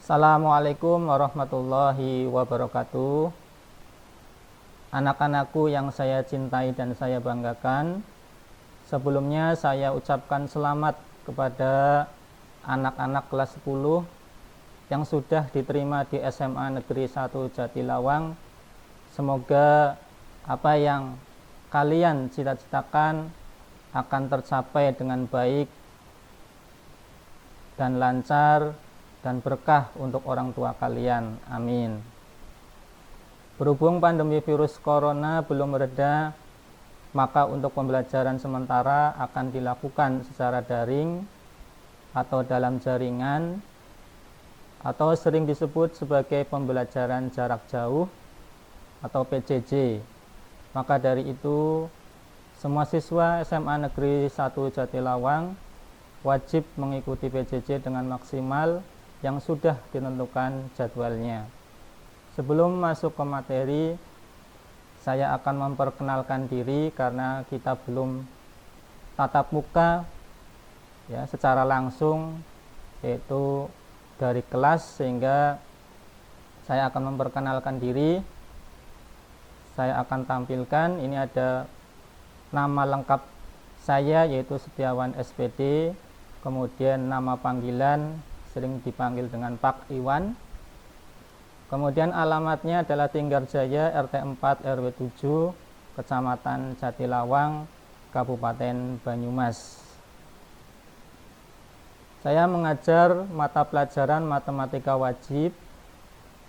Assalamualaikum warahmatullahi wabarakatuh. Anak-anakku yang saya cintai dan saya banggakan, sebelumnya saya ucapkan selamat kepada anak-anak kelas 10 yang sudah diterima di SMA Negeri 1 Jatilawang. Semoga apa yang kalian cita-citakan akan tercapai dengan baik dan lancar dan berkah untuk orang tua kalian. Amin. Berhubung pandemi virus corona belum mereda, maka untuk pembelajaran sementara akan dilakukan secara daring atau dalam jaringan, atau sering disebut sebagai pembelajaran jarak jauh atau PJJ. Maka dari itu, semua siswa SMA Negeri 1 Jatilawang wajib mengikuti PJJ dengan maksimal yang sudah ditentukan jadwalnya. Sebelum masuk ke materi, saya akan memperkenalkan diri karena kita belum tatap muka ya secara langsung, yaitu dari kelas, sehingga saya akan memperkenalkan diri. Saya akan tampilkan, ini ada nama lengkap saya, yaitu Setiawan SPD, kemudian nama panggilan sering dipanggil dengan Pak Iwan. Kemudian alamatnya adalah Tinggarjaya RT 4 RW 7 Kecamatan Jatilawang, Kabupaten Banyumas. Saya mengajar mata pelajaran matematika wajib,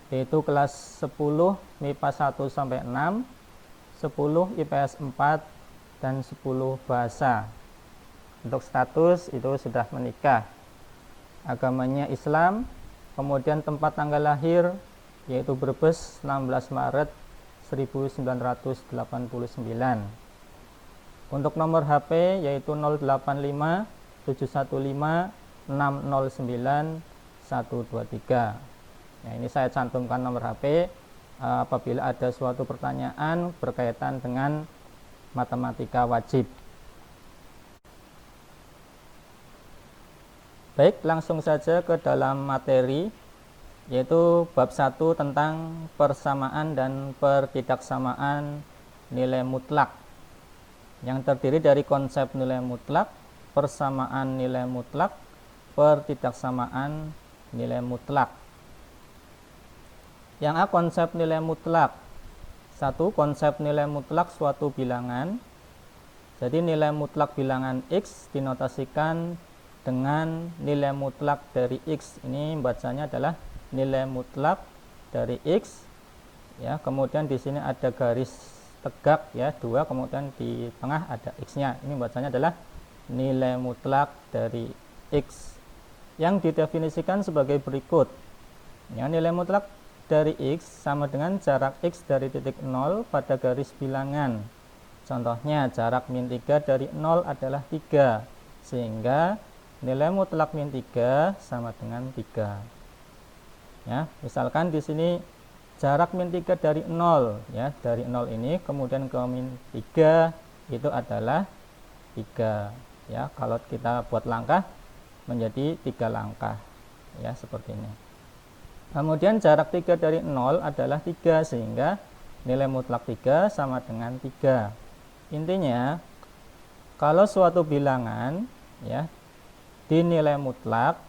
yaitu kelas 10 MIPA 1 sampai 6, 10 IPS 4 dan 10 bahasa. Untuk status itu sudah menikah. Agamanya Islam, kemudian tempat tanggal lahir yaitu Brebes 16 Maret 1989. Untuk nomor HP yaitu 085 715 609 123. Nah, ini saya cantumkan nomor HP apabila ada suatu pertanyaan berkaitan dengan matematika wajib. Baik, langsung saja ke dalam materi, yaitu bab 1 tentang persamaan dan pertidaksamaan nilai mutlak, yang terdiri dari konsep nilai mutlak, persamaan nilai mutlak, pertidaksamaan nilai mutlak. Yang A, konsep nilai mutlak. 1. Konsep nilai mutlak suatu bilangan. Jadi nilai mutlak bilangan X dinotasikan dengan nilai mutlak dari X. Ini bacanya adalah nilai mutlak dari X ya, kemudian di sini ada garis tegak ya 2, kemudian di tengah ada X-nya. Ini bacanya adalah nilai mutlak dari X yang didefinisikan sebagai berikut ya. Nilai mutlak dari X sama dengan jarak X dari titik 0 pada garis bilangan. Contohnya jarak min 3 dari 0 adalah 3, sehingga nilai mutlak min 3 sama dengan 3. Ya, misalkan di sini jarak min 3 dari 0 ya, dari 0 ini kemudian ke min 3 itu adalah 3 ya. Kalau kita buat langkah menjadi 3 langkah ya, seperti ini. Kemudian jarak 3 dari 0 adalah 3, sehingga nilai mutlak 3 sama dengan 3. Intinya kalau suatu bilangan ya dinilai mutlak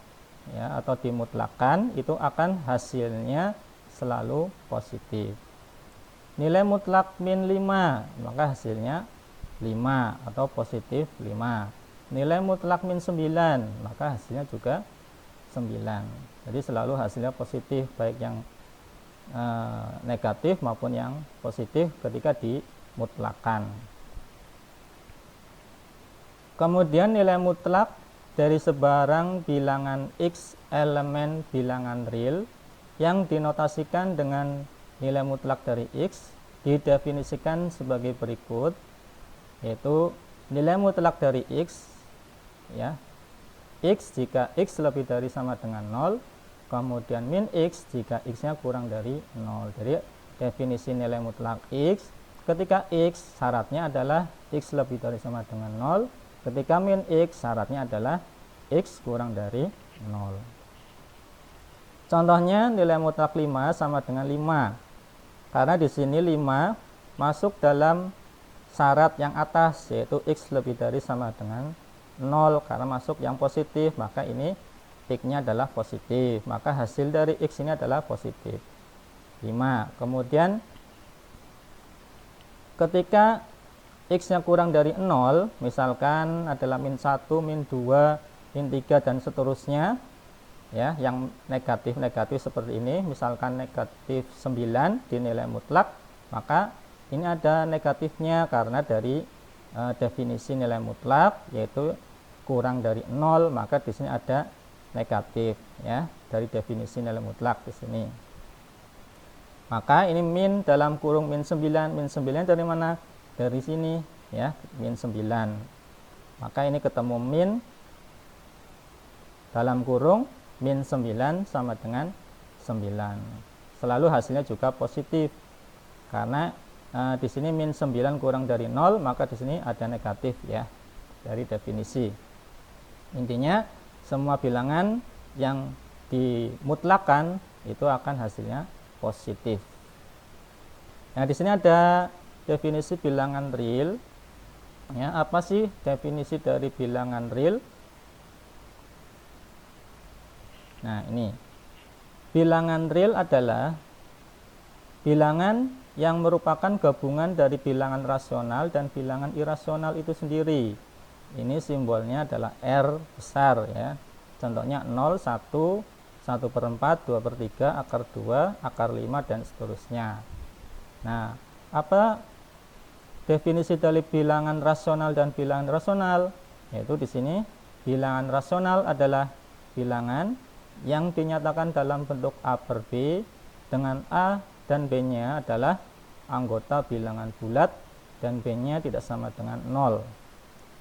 ya, atau dimutlakan, itu akan hasilnya selalu positif. Nilai mutlak min 5, maka hasilnya 5 atau positif 5. Nilai mutlak min 9, maka hasilnya juga 9. Jadi selalu hasilnya positif, baik yang negatif maupun yang positif ketika dimutlakan. Kemudian nilai mutlak dari sebarang bilangan X elemen bilangan real yang dinotasikan dengan nilai mutlak dari X didefinisikan sebagai berikut, yaitu nilai mutlak dari X ya, X jika X lebih dari sama dengan 0, kemudian min X jika X-nya kurang dari 0. Jadi definisi nilai mutlak X, ketika X syaratnya adalah X lebih dari sama dengan 0, ketika min X syaratnya adalah X kurang dari 0. Contohnya nilai mutlak 5 sama dengan 5. Karena di sini 5 masuk dalam syarat yang atas, yaitu X lebih dari sama dengan 0. Karena masuk yang positif, maka ini X-nya adalah positif. Maka hasil dari X ini adalah positif 5. Kemudian ketika X-nya kurang dari 0, misalkan adalah min 1, min 2, min 3, dan seterusnya, ya, yang negatif-negatif seperti ini, misalkan negatif 9 di nilai mutlak, maka ini ada negatifnya karena dari definisi nilai mutlak, yaitu kurang dari 0, maka di sini ada negatif, ya, dari definisi nilai mutlak di sini. Maka ini min dalam kurung min 9 dari mana? Dari sini, ya, min 9. Maka ini ketemu min dalam kurung min 9 sama dengan 9. Selalu hasilnya juga positif. Karena di sini min 9 kurang dari 0, maka di sini ada negatif, ya, dari definisi. Intinya semua bilangan yang dimutlakan itu akan hasilnya positif. Nah, di sini ada definisi bilangan real. Ya, apa sih definisi dari bilangan real? Nah, ini bilangan real adalah bilangan yang merupakan gabungan dari bilangan rasional dan bilangan irasional itu sendiri. Ini simbolnya adalah R besar, ya. Contohnya 0, 1, 1/4, 2/3, akar 2, akar 5, dan seterusnya. Nah, apa definisi dari bilangan rasional dan bilangan irasional? Yaitu di sini bilangan rasional adalah bilangan yang dinyatakan dalam bentuk A per B dengan A dan B-nya adalah anggota bilangan bulat dan B-nya tidak sama dengan 0.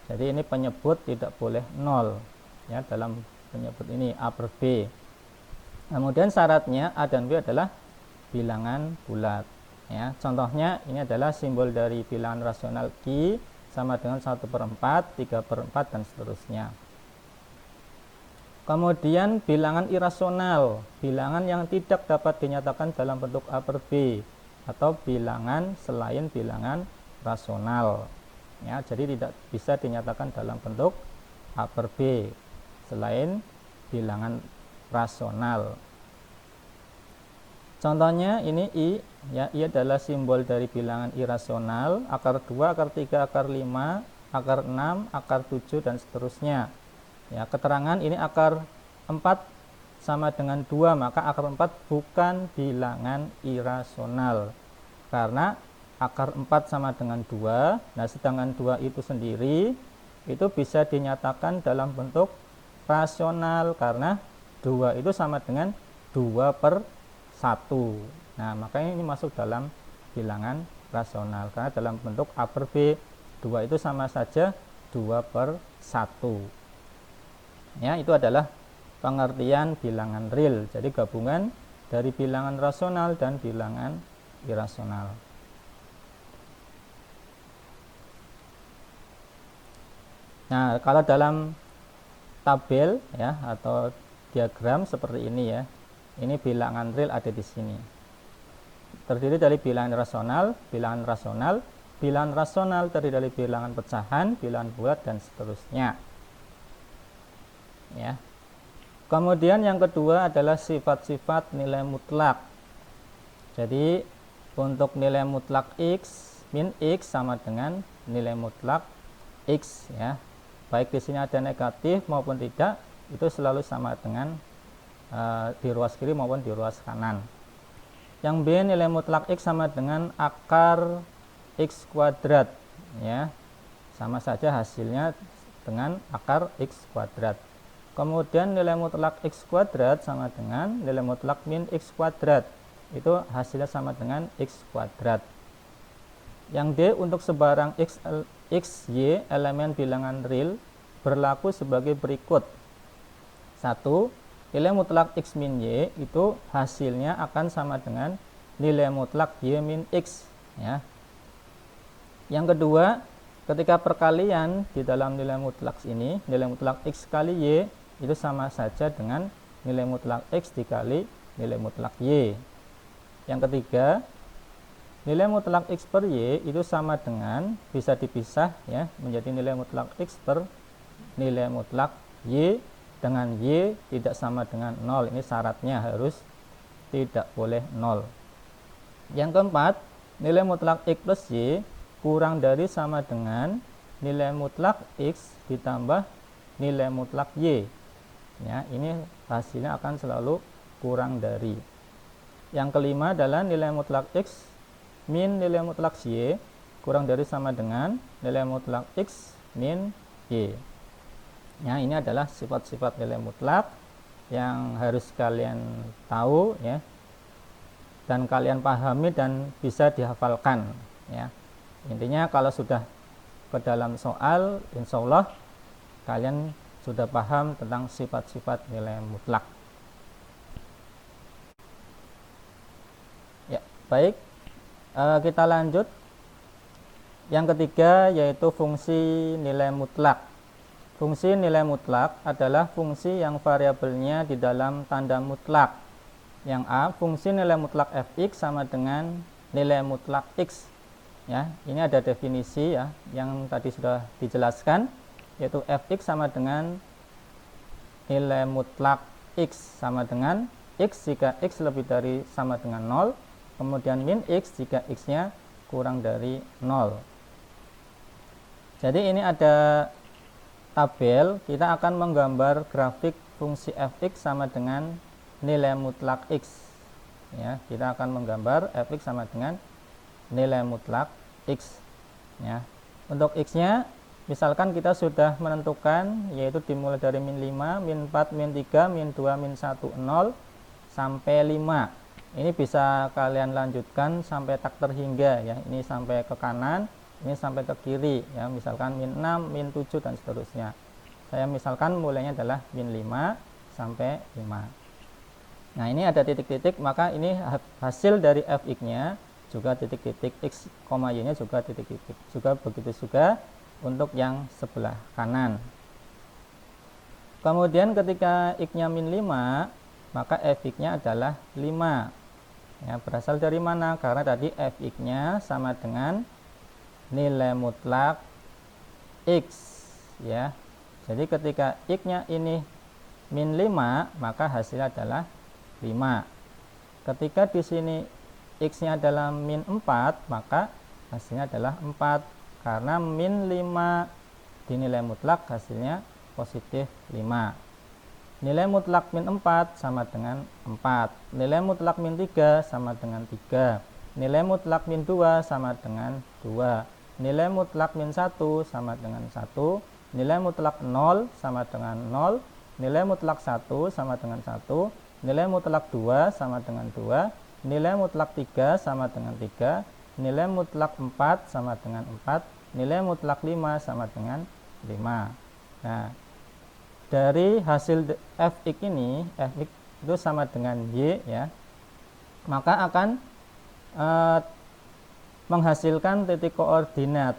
Jadi ini penyebut tidak boleh 0, ya, dalam penyebut ini A per B. Kemudian syaratnya A dan B adalah bilangan bulat, ya. Contohnya ini adalah simbol dari bilangan rasional Q sama dengan 1/4, 3/4, dan seterusnya. Kemudian bilangan irasional, bilangan yang tidak dapat dinyatakan dalam bentuk A per B atau bilangan selain bilangan rasional, ya. Jadi tidak bisa dinyatakan dalam bentuk A per B selain bilangan rasional. Contohnya ini I, ya, I adalah simbol dari bilangan irasional, akar 2, akar 3, akar 5, akar 6, akar 7, dan seterusnya. Ya, keterangan ini akar 4 sama dengan 2, maka akar 4 bukan bilangan irasional. Karena akar 4 sama dengan 2, nah sedangkan 2 itu sendiri itu bisa dinyatakan dalam bentuk rasional karena 2 itu sama dengan 2/1. Nah, makanya ini masuk dalam bilangan rasional karena dalam bentuk A per B 2 itu sama saja 2/1. Ya, itu adalah pengertian bilangan real. Jadi gabungan dari bilangan rasional dan bilangan irasional. Nah, kalau dalam tabel, ya, atau diagram seperti ini, ya. Ini bilangan real ada di sini. Terdiri dari bilangan rasional, bilangan rasional, bilangan rasional terdiri dari bilangan pecahan, bilangan bulat, dan seterusnya. Ya. Kemudian yang kedua adalah sifat-sifat nilai mutlak. Jadi untuk nilai mutlak X min X sama dengan nilai mutlak X, ya. Baik di sini ada negatif maupun tidak, itu selalu sama dengan di ruas kiri maupun di ruas kanan. Yang B, nilai mutlak X sama dengan akar X kuadrat, ya. Sama saja hasilnya dengan akar X kuadrat. Kemudian nilai mutlak X kuadrat sama dengan nilai mutlak min X kuadrat. Itu hasilnya sama dengan X kuadrat. Yang D, untuk sebarang X, Y elemen bilangan real berlaku sebagai berikut. 1. Nilai mutlak X min Y itu hasilnya akan sama dengan nilai mutlak Y min X, ya. Yang kedua, ketika perkalian di dalam nilai mutlak ini, nilai mutlak X kali Y itu sama saja dengan nilai mutlak X dikali nilai mutlak Y. Yang ketiga, nilai mutlak X per Y itu sama dengan, bisa dipisah ya, menjadi nilai mutlak X per nilai mutlak Y dengan Y tidak sama dengan 0. Ini syaratnya harus tidak boleh 0. Yang keempat, nilai mutlak X plus Y kurang dari sama dengan nilai mutlak X ditambah nilai mutlak Y. Ya, ini hasilnya akan selalu kurang dari. Yang kelima adalah nilai mutlak X min nilai mutlak Y kurang dari sama dengan nilai mutlak X min Y. Ya, ini adalah sifat-sifat nilai mutlak yang harus kalian tahu ya, dan kalian pahami dan bisa dihafalkan ya. Intinya kalau sudah ke dalam soal, insya Allah kalian sudah paham tentang sifat-sifat nilai mutlak. Ya, baik, kita lanjut. Yang ketiga yaitu fungsi nilai mutlak. Fungsi nilai mutlak adalah fungsi yang variabelnya di dalam tanda mutlak. Yang A, fungsi nilai mutlak fx sama dengan nilai mutlak x. Ya, ini ada definisi ya yang tadi sudah dijelaskan, yaitu fx sama dengan nilai mutlak x sama dengan x jika x lebih dari sama dengan 0, kemudian min x jika x-nya kurang dari 0. Jadi ini ada tabel, kita akan menggambar grafik fungsi fx sama dengan nilai mutlak x. Ya, kita akan menggambar fx sama dengan nilai mutlak x. Ya, untuk x-nya, misalkan kita sudah menentukan, yaitu dimulai dari min 5, min 4, min 3, min 2, min 1, 0 sampai 5. Ini bisa kalian lanjutkan sampai tak terhingga ya. Ini sampai ke kanan, ini sampai ke kiri ya, misalkan min 6, min 7 dan seterusnya. Saya misalkan mulainya adalah min 5 sampai 5. Nah, ini ada titik-titik, maka ini hasil dari fx-nya juga titik-titik, x, y-nya juga titik-titik. Juga begitu juga untuk yang sebelah kanan. Kemudian ketika x-nya min 5, maka fx-nya adalah 5. Ya, berasal dari mana? Karena tadi fx-nya sama dengan nilai mutlak x ya. Jadi ketika x-nya ini min 5, maka hasilnya adalah 5. Ketika di sini x-nya adalah min 4, maka hasilnya adalah 4. Karena min 5 di nilai mutlak hasilnya positif 5. Nilai mutlak min 4 sama dengan 4. Nilai mutlak min 3 sama dengan 3. Nilai mutlak min 2 sama dengan 2. Nilai mutlak min 1 sama dengan 1. Nilai mutlak 0 sama dengan 0. Nilai mutlak 1 sama dengan 1. Nilai mutlak 2 sama dengan 2. Nilai mutlak 3 sama dengan 3. Nilai mutlak 4 sama dengan 4. Nilai mutlak 5 sama dengan 5. Nah, dari hasil fx ini, fx itu sama dengan y ya, maka akan menghasilkan titik koordinat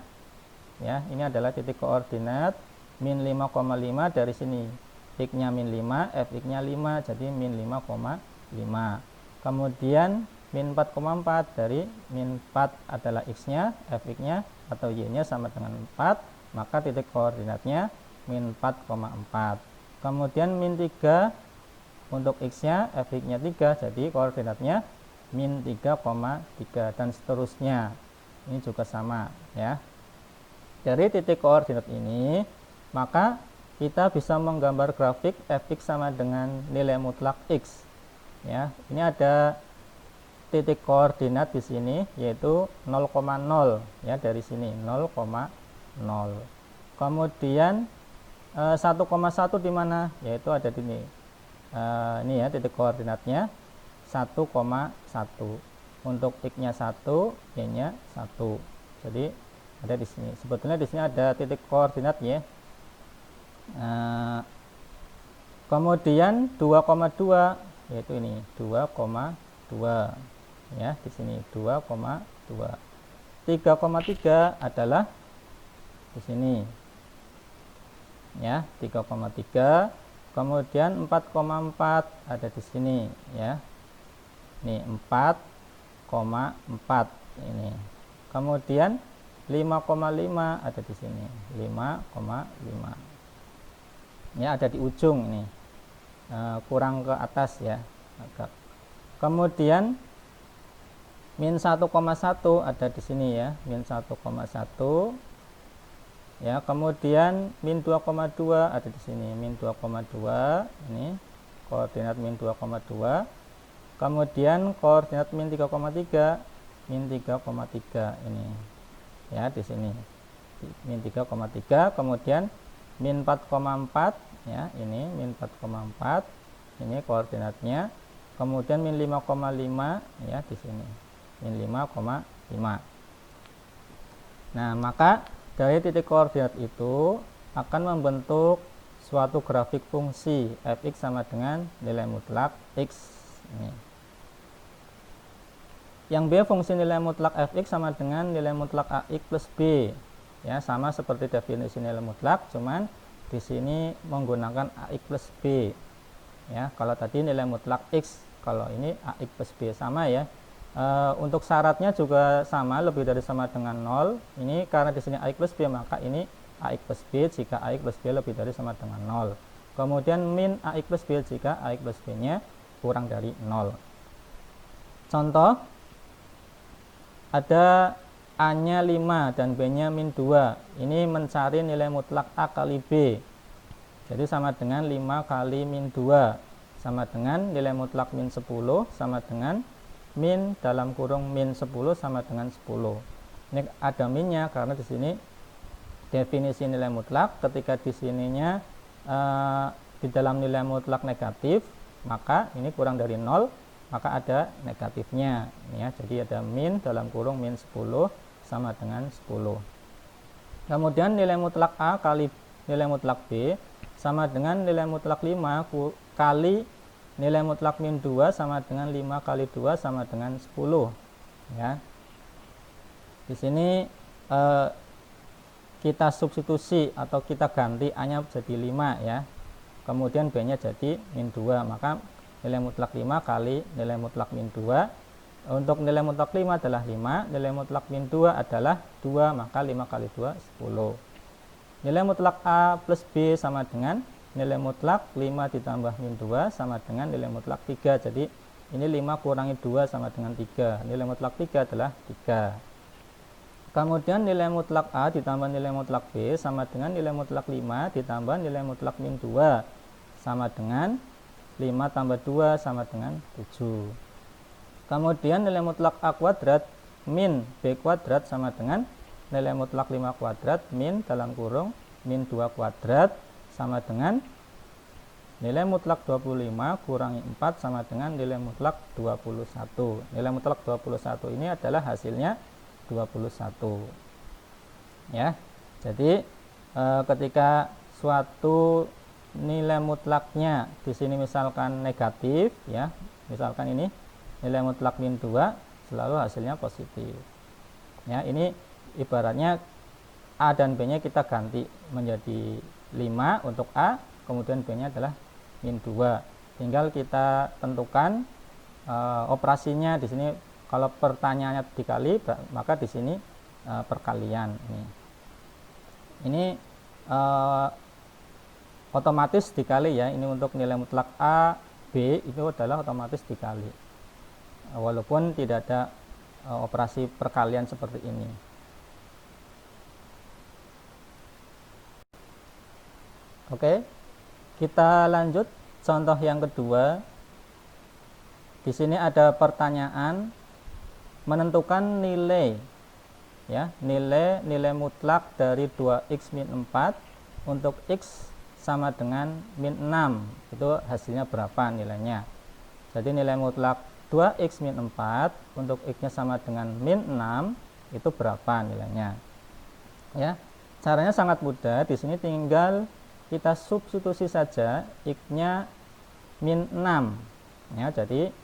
ya. Ini adalah titik koordinat min 5,5 dari sini, x-nya min 5, fx-nya 5, jadi min 5,5. Kemudian min 4,4 dari min 4 adalah x-nya, fx-nya atau y-nya sama dengan 4, maka titik koordinatnya min 4,4. Kemudian min 3 untuk x-nya, fx-nya 3, jadi koordinatnya min 3,3 dan seterusnya. Ini juga sama ya. Dari titik koordinat ini, maka kita bisa menggambar grafik fx sama dengan nilai mutlak x. Ya, ini ada titik koordinat di sini yaitu 0,0 ya, dari sini 0,0. Kemudian 1,1 di mana? Yaitu ada di sini. Ini ya titik koordinatnya 1,1. Untuk x-nya 1, y-nya 1. Jadi ada di sini. Sebetulnya di sini ada titik koordinat ya. Kemudian 2,2 yaitu ini 2,2 ya, di sini 2,2. 3,3 adalah di sini ya, 3,3. Kemudian 4,4 ada di sini ya. Ini 4,4 ini. Kemudian 5,5 ada di sini. 5,5. Ya, ada di ujung ini. Kurang ke atas ya. Agak. Kemudian min 1,1 ada di sini ya. Min 1,1. Ya, kemudian min 2,2 ada di sini. Min 2,2 ini koordinat min 2,2. Kemudian koordinat min 3,3, min 3,3 ini. Ya, di sini. Min 3,3, kemudian min 4,4 ya, ini min 4,4. Ini koordinatnya. Kemudian min 5,5 ya di sini. Min 5,5. Nah, maka dari titik koordinat itu akan membentuk suatu grafik fungsi fx sama dengan nilai mutlak x ini. Yang B, fungsi nilai mutlak fx sama dengan nilai mutlak ax plus b. Ya, sama seperti definisi nilai mutlak, cuman di sini menggunakan ax plus b. Ya, kalau tadi nilai mutlak x, kalau ini ax plus b sama ya. Untuk syaratnya juga sama, lebih dari sama dengan 0. Ini karena di sini ax plus b, maka ini ax plus b jika ax plus b lebih dari sama dengan 0. Kemudian min ax plus b jika ax plus b-nya kurang dari 0. Contoh, ada A-nya 5 dan B-nya min 2. Ini mencari nilai mutlak A kali B. Jadi sama dengan 5 kali min 2. Sama dengan nilai mutlak min 10 sama dengan min dalam kurung min 10 sama dengan 10. Ini ada minnya karena di sini definisi nilai mutlak, ketika di sininya di dalam nilai mutlak negatif, maka ini kurang dari 0, maka ada negatifnya ya. Jadi ada min dalam kurung min 10 sama dengan 10. Kemudian nilai mutlak A kali nilai mutlak B sama dengan nilai mutlak 5 kali nilai mutlak min 2 sama dengan 5 kali 2 sama dengan 10 ya. Di sini kita substitusi atau kita ganti A-nya jadi 5 ya. Kemudian B-nya jadi min 2, maka nilai mutlak 5 kali nilai mutlak min 2. Untuk nilai mutlak 5 adalah 5, nilai mutlak min 2 adalah 2, maka 5 kali 2 10. Nilai mutlak A plus B sama dengan nilai mutlak 5 ditambah min 2 sama dengan nilai mutlak 3. Jadi ini 5 kurangi 2 sama dengan 3. Nilai mutlak 3 adalah 3. Kemudian nilai mutlak A ditambah nilai mutlak B sama dengan nilai mutlak 5 ditambah nilai mutlak min 2 sama dengan 5 tambah 2 sama dengan 7. Kemudian nilai mutlak A kuadrat min B kuadrat sama dengan nilai mutlak 5 kuadrat min dalam kurung min 2 kuadrat sama dengan nilai mutlak 25 kurangi 4 sama dengan nilai mutlak 21. Nilai mutlak 21 ini adalah hasilnya 21 ya. Jadi ketika suatu nilai mutlaknya di sini misalkan negatif ya, misalkan ini nilai mutlak min 2, selalu hasilnya positif ya. Ini ibaratnya A dan B nya kita ganti menjadi 5 untuk A, kemudian B nya adalah min 2. Tinggal kita tentukan operasinya di sini. Kalau pertanyaannya dikali, maka di sini perkalian ini otomatis dikali ya. Ini untuk nilai mutlak A, B itu adalah otomatis dikali, walaupun tidak ada operasi perkalian seperti ini. Oke, kita lanjut contoh yang kedua. Di sini ada pertanyaan menentukan nilai ya, nilai mutlak dari 2x min 4 untuk x sama dengan min 6. Itu hasilnya berapa nilainya? Jadi nilai mutlak 2x min 4 untuk x-nya sama dengan min 6 itu berapa nilainya? Ya, caranya sangat mudah. Di sini tinggal kita substitusi saja x-nya min 6 ya. Jadi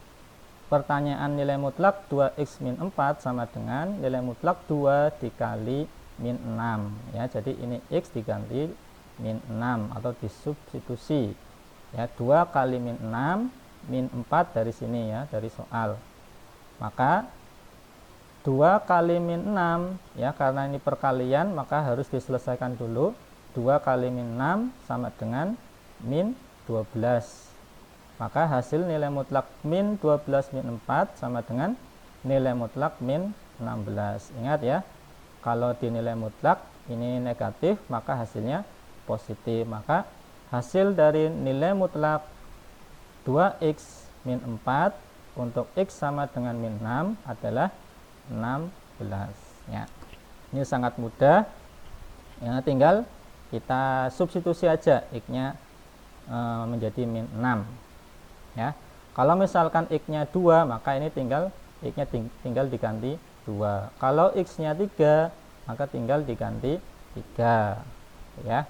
pertanyaan nilai mutlak 2x min 4 sama dengan nilai mutlak 2 dikali min 6 ya. Jadi ini x diganti min 6 atau disubstitusi ya. 2 kali min 6 min 4 dari sini ya, dari soal. Maka 2 kali min 6 ya, karena ini perkalian maka harus diselesaikan dulu. 2 kali min 6 sama dengan min 12. Maka hasil nilai mutlak min 12 min 4 sama dengan nilai mutlak min 16. Ingat ya, kalau dinilai mutlak ini negatif maka hasilnya positif. Maka hasil dari nilai mutlak 2x min 4 untuk x sama dengan min 6 adalah 16 ya. Ini sangat mudah ya, tinggal kita substitusi aja x-nya menjadi min 6 ya. Kalau misalkan x-nya 2 maka ini tinggal x-nya tinggal diganti 2. Kalau x-nya 3 maka tinggal diganti 3 ya.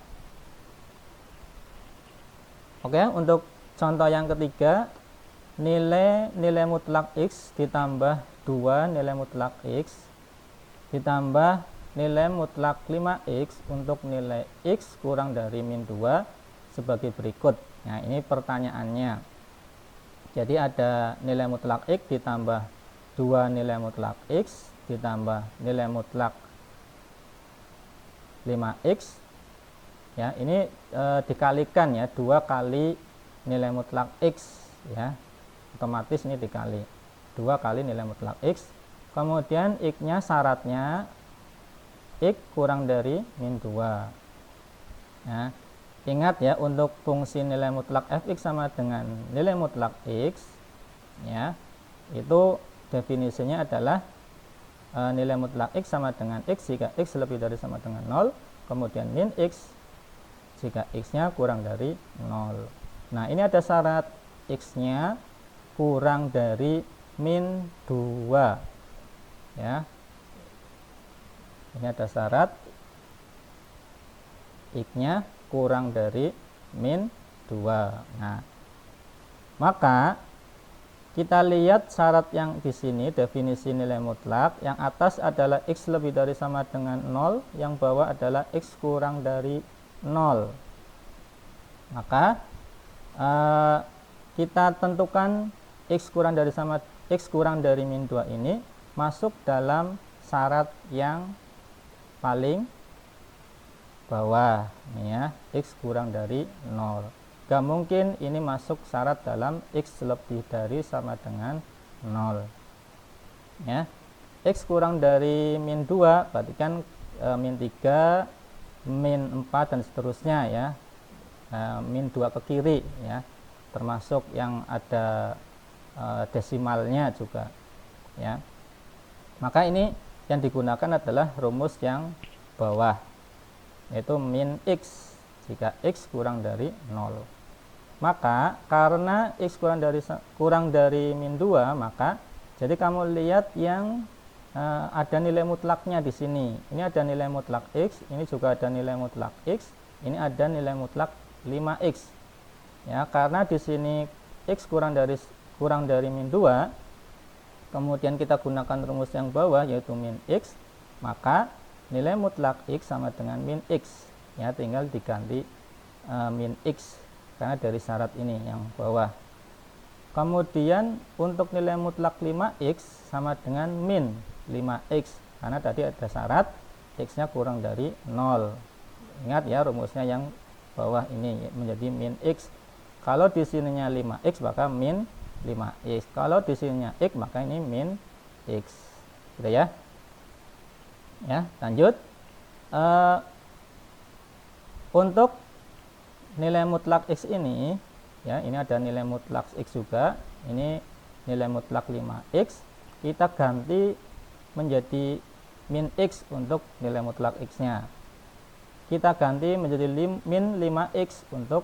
Oke, untuk contoh yang ketiga, nilai mutlak x ditambah 2 nilai mutlak x ditambah nilai mutlak 5x untuk nilai x kurang dari min 2 sebagai berikut. Nah, ini pertanyaannya. Jadi ada nilai mutlak x ditambah 2 nilai mutlak x ditambah nilai mutlak 5x ya, ini dikalikan ya, 2 kali nilai mutlak x ya, otomatis ini dikali 2 kali nilai mutlak x. Kemudian x-nya syaratnya x kurang dari min 2 ya. Ingat ya, untuk fungsi nilai mutlak fx sama dengan nilai mutlak x ya, itu definisinya adalah nilai mutlak x sama dengan x jika x lebih dari sama dengan 0, kemudian min x jika x-nya kurang dari 0. Nah, ini ada syarat x-nya kurang dari min 2 ya. Ini ada syarat x-nya kurang dari min 2. Nah, maka kita lihat syarat yang di sini, definisi nilai mutlak. Yang atas adalah x lebih dari sama dengan 0, yang bawah adalah x kurang dari 0. Maka kita tentukan x kurang dari min 2 ini masuk dalam syarat yang paling bawah nih ya, x kurang dari 0. Gak mungkin ini masuk syarat dalam x lebih dari sama dengan 0 ya. X kurang dari min 2 berarti kan min 3, min 4 dan seterusnya ya, min 2 ke kiri ya, termasuk yang ada desimalnya juga ya. Maka ini yang digunakan adalah rumus yang bawah, yaitu min x jika x kurang dari 0. Maka karena x kurang dari min 2, maka jadi kamu lihat yang ada nilai mutlaknya di sini. Ini ada nilai mutlak x, ini juga ada nilai mutlak x, ini ada nilai mutlak 5x. Ya, karena di sini x kurang dari min 2, kemudian kita gunakan rumus yang bawah yaitu min x, maka nilai mutlak x sama dengan min x. Ya, tinggal diganti min x karena dari syarat ini yang bawah. Kemudian untuk nilai mutlak 5x sama dengan min 5x, karena tadi ada syarat x-nya kurang dari 0. Ingat ya, rumusnya yang bawah ini menjadi min x. Kalau di sininya 5x maka min 5x. Kalau di sininya x maka ini min x. Gitu ya. Ya, lanjut. Untuk nilai mutlak x ini ya, ini ada nilai mutlak x juga. Ini nilai mutlak 5x. Kita ganti menjadi min x untuk nilai mutlak x-nya. Kita ganti menjadi min 5x untuk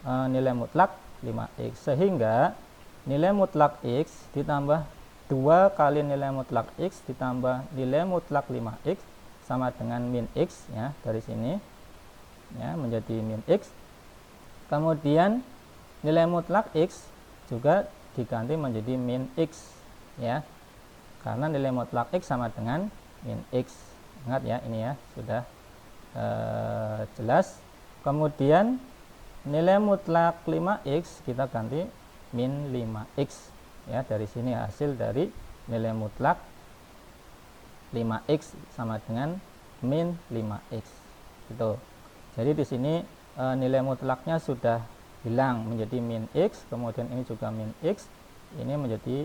nilai mutlak 5x, sehingga nilai mutlak x ditambah 2 kali nilai mutlak x ditambah nilai mutlak 5x sama dengan min x ya, dari sini ya menjadi min x. Kemudian nilai mutlak x juga diganti menjadi min x ya, karena nilai mutlak x sama dengan min x. Ingat ya, ini ya sudah jelas. Kemudian nilai mutlak 5x kita ganti min 5x. Ya, dari sini hasil dari nilai mutlak 5x sama dengan min 5x. Gitu. Jadi di sini nilai mutlaknya sudah hilang menjadi min x, kemudian ini juga min x, ini menjadi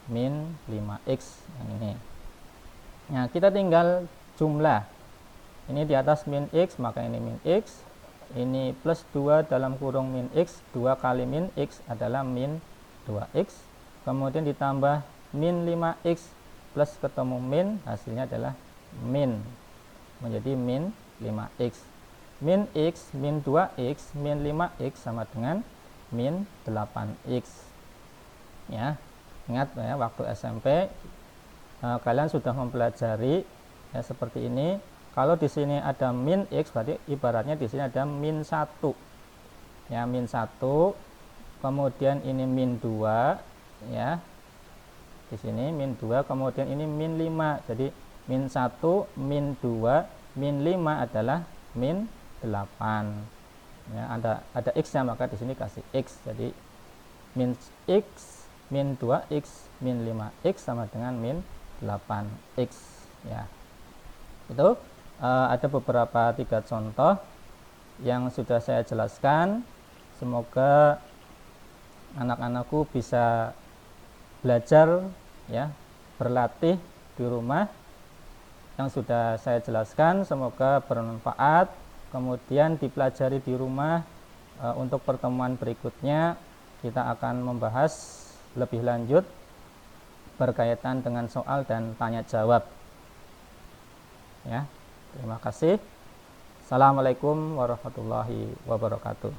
min 5x yang ini. Nah, kita tinggal jumlah. Ini di atas min x, maka ini min x. Ini plus 2 dalam kurung min x, 2 kali min x adalah min 2x. Kemudian ditambah min 5x plus ketemu min, hasilnya adalah min, menjadi min 5x. Min x, min 2x, min 5x sama dengan min 8x. Ya, ingat ya, waktu SMP kalian sudah mempelajari ya, seperti ini. Kalau di sini ada min x, berarti ibaratnya di sini ada min 1. Ya, min 1. Kemudian ini min 2 ya. Di sini min 2, kemudian ini min 5. Jadi min 1, min 2, min 5 adalah min 8. Ya, ada x-nya, maka di sini kasih x. Jadi min x, min 2x, min 5x sama dengan min 8x ya. Itu ada beberapa 3 contoh yang sudah saya jelaskan. Semoga anak-anakku bisa belajar ya, berlatih di rumah yang sudah saya jelaskan, semoga bermanfaat. Kemudian dipelajari di rumah. Untuk pertemuan berikutnya kita akan membahas lebih lanjut berkaitan dengan soal dan tanya jawab ya. Terima kasih. Assalamualaikum warahmatullahi wabarakatuh.